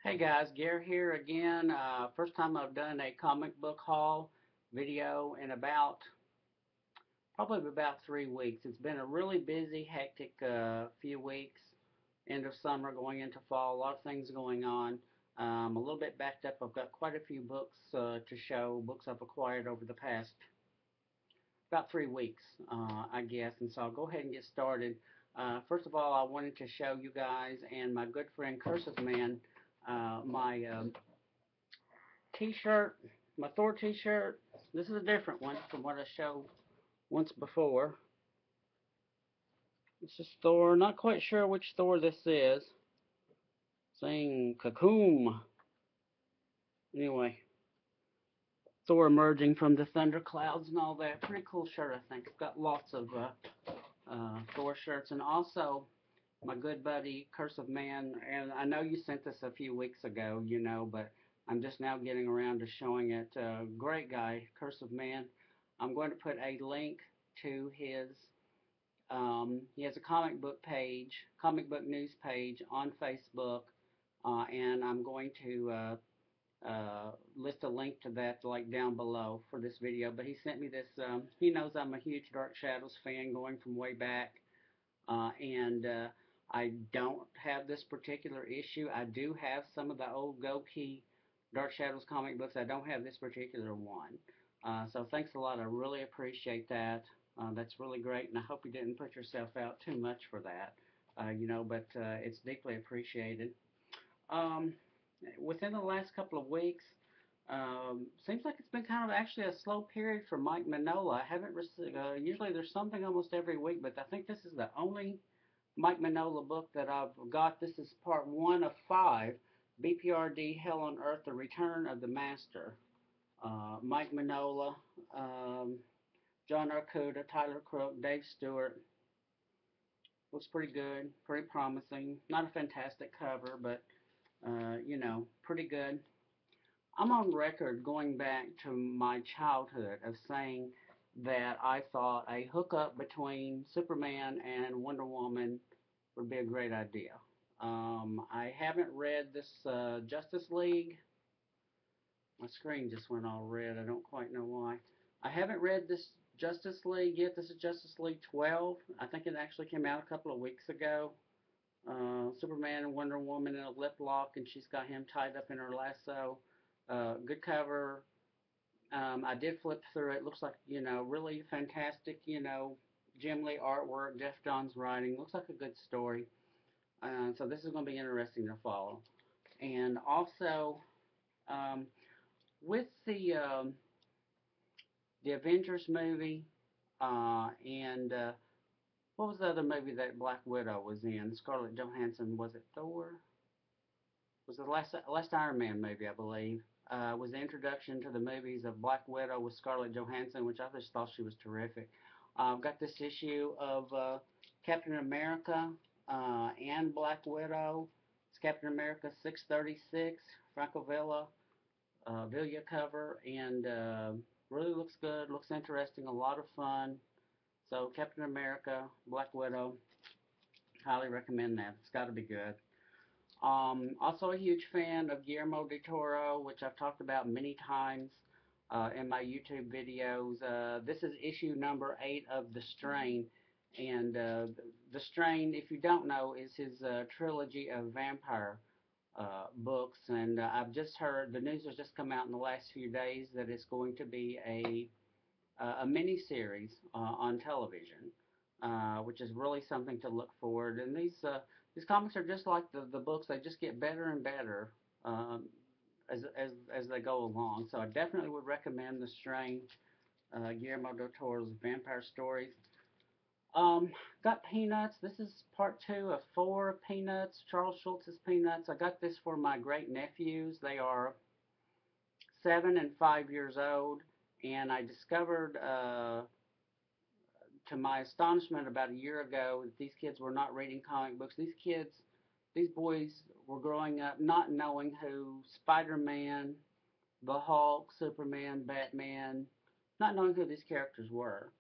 Hey guys, Gary here again. First time I've done a comic book haul video in probably about 3 weeks. It's been a really busy, hectic few weeks. End of summer, going into fall, a lot of things going on. A little bit backed up. I've got quite a few books to show, books I've acquired over the past about 3 weeks, I guess. And so I'll go ahead and get started. First of all, I wanted to show you guys and my good friend Cursive Man my T-shirt, my Thor T-shirt. This is a different one from what I showed once before. This is Thor. Not quite sure which Thor this is. Saying Cocoon. Anyway, Thor emerging from the thunder clouds and all that. Pretty cool shirt, I think. I've got lots of Thor shirts, and also my good buddy Cursive Man. And I know you sent this a few weeks ago, but I'm just now getting around to showing it. Great guy, Cursive Man. I'm going to put a link to his. He has a comic book news page on Facebook, and I'm going to list a link to that like down below for this video. But he sent me this. He knows I'm a huge Dark Shadows fan going from way back, and I don't have this particular issue. I do have some of the old Goki Dark Shadows comic books. I don't have this particular one. So thanks a lot. I really appreciate that. That's really great, and I hope you didn't put yourself out too much for that. But it's deeply appreciated. Um, Within the last couple of weeks, seems like it's been kind of actually a slow period for Mike Mignola. I haven't received. Usually there's something almost every week, but I think this is the only Mike Mignola book that I've got. This is part one of five. BPRD Hell on Earth: The Return of the Master. Mike Mignola, John Arcutta, Tyler Crook, Dave Stewart. Looks pretty good, pretty promising. Not a fantastic cover, but pretty good. I'm on record going back to my childhood of saying that I thought a hookup between Superman and Wonder Woman would be a great idea. I haven't read this Justice League. My screen just went all red. I don't quite know why. I haven't read this Justice League yet. This is Justice League 12. I think it actually came out a couple of weeks ago. Superman and Wonder Woman in a lip lock, and she's got him tied up in her lasso. Good cover. I did flip through it. Looks like, really fantastic, Jim Lee artwork, Jeff Johns writing. Looks like a good story. So this is going to be interesting to follow. And also, um, with the Avengers movie, and what was the other movie that Black Widow was in? Scarlett Johansson, was it Thor? Was the last Iron Man movie, I believe. Was the introduction to the movies of Black Widow with Scarlett Johansson, which I just thought she was terrific. I've got this issue of Captain America and Black Widow. It's Captain America 636, Franco Villa cover, and really looks good, looks interesting, a lot of fun. So Captain America, Black Widow, highly recommend that. It's got to be good. Also a huge fan of Guillermo del Toro, which I've talked about many times in my YouTube videos. This is issue number 8 of The Strain. And The Strain, if you don't know, is his trilogy of vampire books. And I've just heard, the news has just come out in the last few days that it's going to be a mini-series on television, which is really something to look forward. And these comics are just like the books; they just get better and better um, as they go along. So I definitely would recommend The Strain, Guillermo del Toro's vampire stories. Um, got Peanuts. This is part 2 of 4 Peanuts. Charles Schulz's Peanuts. I got this for my great nephews. They are 7 and 5 years old, and I discovered to my astonishment about a year ago that these kids were not reading comic books. These boys were growing up not knowing who Spider-Man, the Hulk, Superman, Batman, not knowing who these characters were,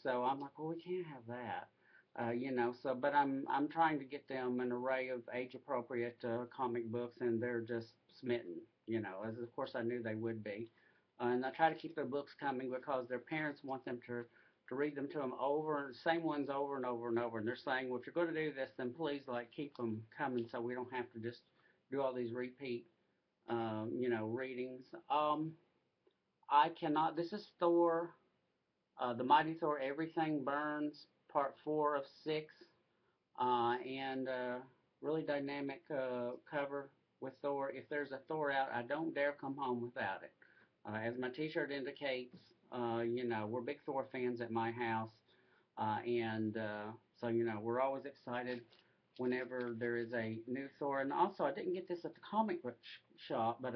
So I'm like, well, we can't have that. So but I'm trying to get them an array of age appropriate comic books, and they're just smitten. As of course I knew they would be, and I try to keep their books coming because their parents want them to read them to them over, same ones over and over and over. And they're saying, well, if you're going to do this, then please keep them coming so we don't have to just do all these repeat readings. I cannot. This is Thor, the Mighty Thor. Everything Burns, Part 4 of 6, and really dynamic cover with Thor. If there's a Thor out, I don't dare come home without it. As my T-shirt indicates, we're big Thor fans at my house, and so we're always excited whenever there is a new Thor. And also, I didn't get this at the comic book shop, but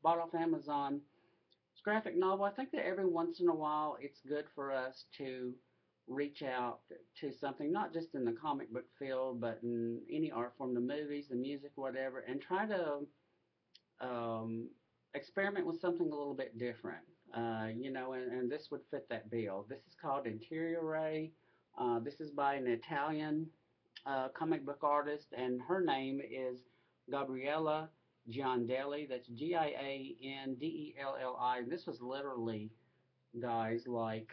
bought off Amazon. It's a graphic novel. I think that every once in a while, it's good for us to reach out to something, not just in the comic book field, but in any art form, the movies, the music, whatever, and try to um, experiment with something a little bit different. And this would fit that bill. This is called Hooray. This is by an Italian comic book artist, and her name is Gabriella Giandelli. That's Giandelli. And this was literally, guys, like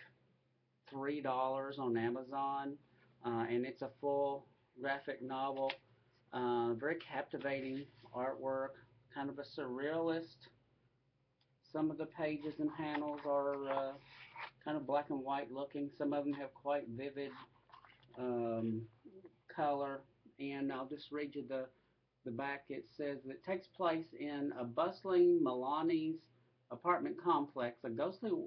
$3 on Amazon, and it's a full graphic novel. Very captivating artwork, kind of a surrealist. Some of the pages and panels are kind of black and white looking. Some of them have quite vivid um, color. And I'll just read you the back. It says it takes place in a bustling Milanese apartment complex,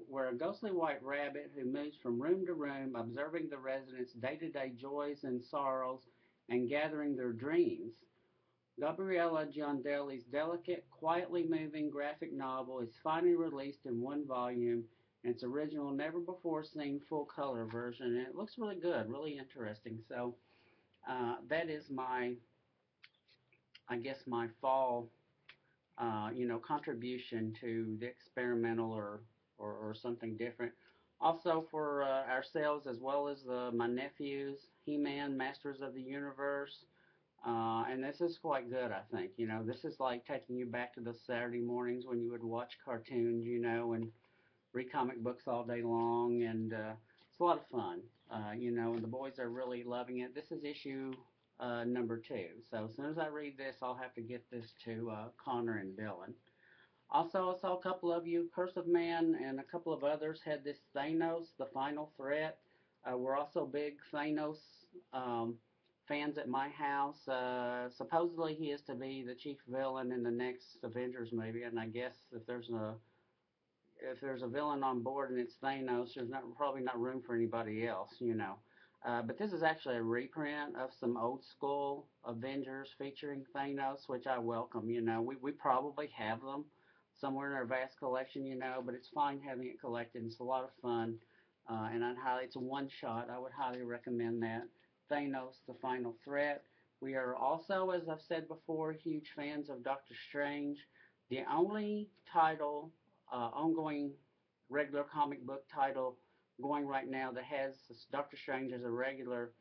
where a ghostly white rabbit who moves from room to room, observing the residents' day-to-day joys and sorrows, and gathering their dreams. Gabriella Giondelli's delicate, quietly moving graphic novel is finally released in one volume, and its original, never-before-seen full-color version, and it looks really good, really interesting. So that is I guess, my fall, contribution to the experimental or something different. Also for ourselves as well as my nephews, He-Man, Masters of the Universe. And this is quite good, I think. This is like taking you back to the Saturday mornings when you would watch cartoons, and read comic books all day long, and it's a lot of fun. And the boys are really loving it. This is issue number 2. So as soon as I read this, I'll have to get this to Connor and Dylan. Also, I saw a couple of you, Curse of Man, and a couple of others had this Thanos, the Final Threat. We're also big Thanos um, fans at my house. Supposedly, he is to be the chief villain in the next Avengers movie, and I guess if there's a villain on board and it's Thanos, there's probably not room for anybody else. But this is actually a reprint of some old school Avengers featuring Thanos, which I welcome. We probably have them somewhere in our vast collection, but it's fine having it collected. It's a lot of fun, and it's a one shot. I would highly recommend that. Thanos, the Final Threat. We are also, as I've said before, huge fans of Doctor Strange. The only title, ongoing regular comic book title going right now that has Doctor Strange as a regular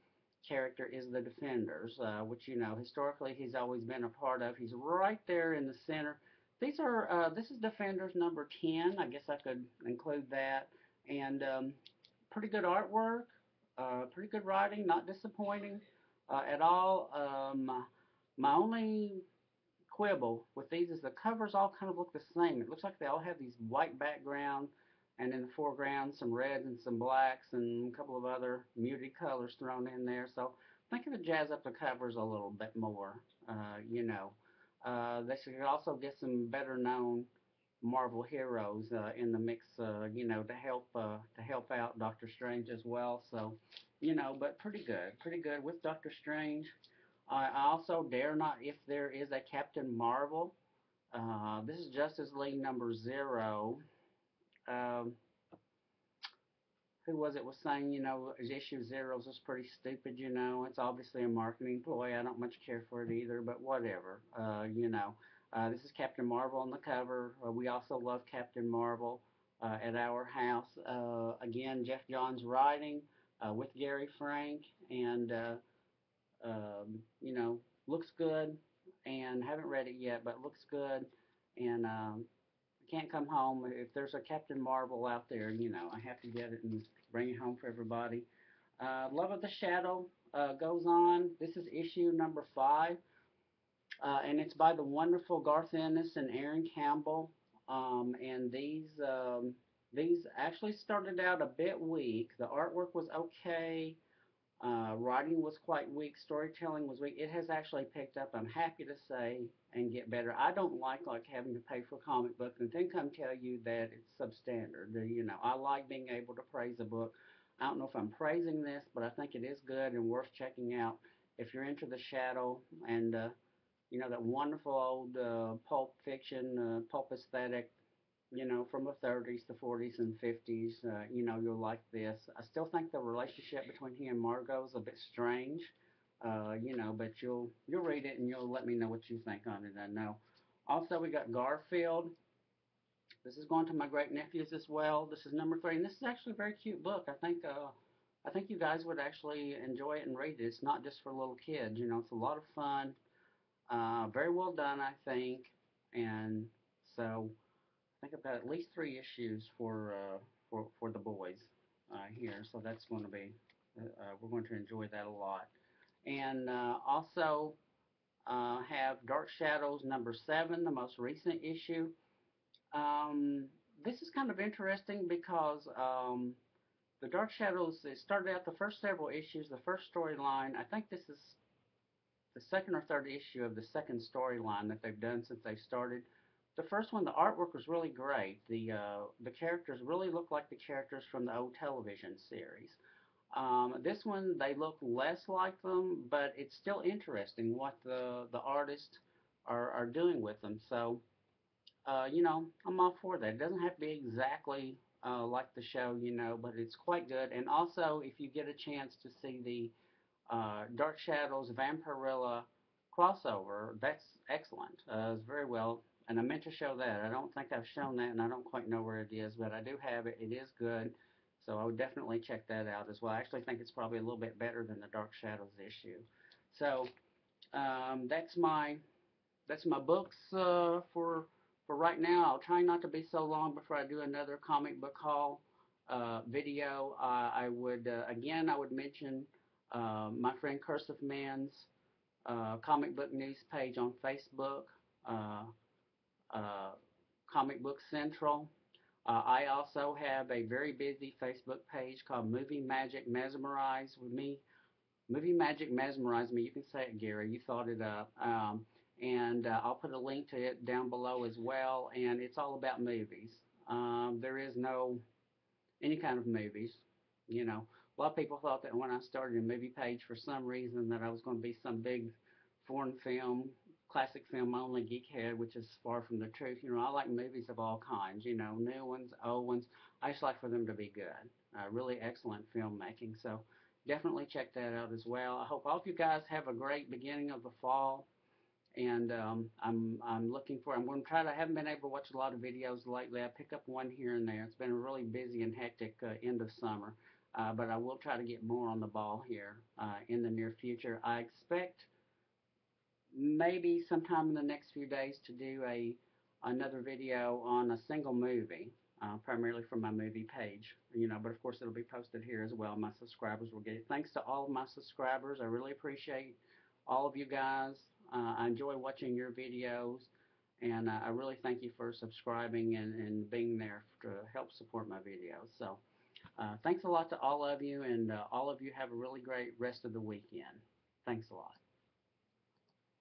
character is the Defenders, which historically he's always been a part of. He's right there in the center. This is Defenders number 10. I guess I could include that, and pretty good artwork, pretty good writing, not disappointing at all. My only quibble with these is the covers all kind of look the same. It looks like they all have these white background, and in the foreground some reds and some blacks and a couple of other muted colors thrown in there. So I think it would jazz up the covers a little bit more. They should also get some better known Marvel heroes in the mix, to help out Doctor Strange as well. So, but pretty good with Doctor Strange. I also dare not, if there is a Captain Marvel. This is Justice League number 0. Um, who was it was saying, issue zeros is pretty stupid. It's obviously a marketing ploy. I don't much care for it either, but whatever. This is Captain Marvel on the cover. We also love Captain Marvel at our house. Again, Jeff Johns writing. with Gary Frank, and you know, looks good. And haven't read it yet, but looks good. And can't come home. If there's a Captain Marvel out there, you know, I have to get it and bring it home for everybody. Love of the Shadow goes on. This is issue number 5, and it's by the wonderful Garth Ennis and Aaron Campbell. And these actually started out a bit weak. The artwork was okay. Writing was quite weak. Storytelling was weak. It has actually picked up, I'm happy to say, and get better. I don't like having to pay for comic books and then come tell you that it's substandard. You know, I like being able to praise a book. I don't know if I'm praising this, but I think it is good and worth checking out if you're into the Shadow and you know, that wonderful old pulp fiction, pulp aesthetic, you know, from the 30s, the 40s, and 50s. You know, you'll like this. I still think the relationship between he and Margot is a bit strange. You know, but you'll read it and you'll let me know what you think on it. I know. Also, we got Garfield. This is going to my great nephews as well. This is number 3, and this is actually a very cute book. I think you guys would actually enjoy it and read it. It's not just for little kids. You know, it's a lot of fun. Very well done, I think. And so I think I've got at least 3 issues for the boys here, so that's going to be we're going to enjoy that a lot. And also have Dark Shadows number 7, the most recent issue. Um, this is kind of interesting because the Dark Shadows, it started out the first several issues, the first storyline. I think this is the second or third issue of the second storyline that they've done since they started. The first one, the artwork was really great. The characters really look like the characters from the old television series. This one, they look less like them, but it's still interesting what the artists are doing with them. So, you know, I'm all for that. It doesn't have to be exactly like the show, you know, but it's quite good. And also, if you get a chance to see the Dark Shadows Vampirilla crossover. That's excellent. It's very well, and I meant to show that. I don't think I've shown that, and I don't quite know where it is, but I do have it. It is good, so I would definitely check that out as well. I actually think it's probably a little bit better than the Dark Shadows issue. So that's my books for right now. I'll try not to be so long before I do another comic book haul video. I would again I would mention my friend Cursive Man's comic book news page on Facebook, uh, uh, Comic Book Central. I also have a very busy Facebook page called Movie Magic Mesmerize with me. Movie Magic Mesmerize Me. You can say it, Gary. You thought it up. And I'll put a link to it down below as well. And it's all about movies. There is no any kind of movies. You know, a lot of people thought that when I started a movie page for some reason that I was going to be some big foreign film, classic film only geekhead, which is far from the truth. You know, I like movies of all kinds. You know, new ones, old ones. I just like for them to be good. Really excellent filmmaking. So definitely check that out as well. I hope all of you guys have a great beginning of the fall. And I'm looking for. I'm going to try to. I haven't been able to watch a lot of videos lately. I pick up one here and there. It's been a really busy and hectic end of summer, but I will try to get more on the ball here in the near future. I expect maybe sometime in the next few days to do another video on a single movie, primarily from my movie page. You know, but of course it'll be posted here as well. My subscribers will get it. Thanks to all of my subscribers. I really appreciate all of you guys. I enjoy watching your videos, and I really thank you for subscribing and being there to help support my videos. So thanks a lot to all of you, and all of you have a really great rest of the weekend. Thanks a lot.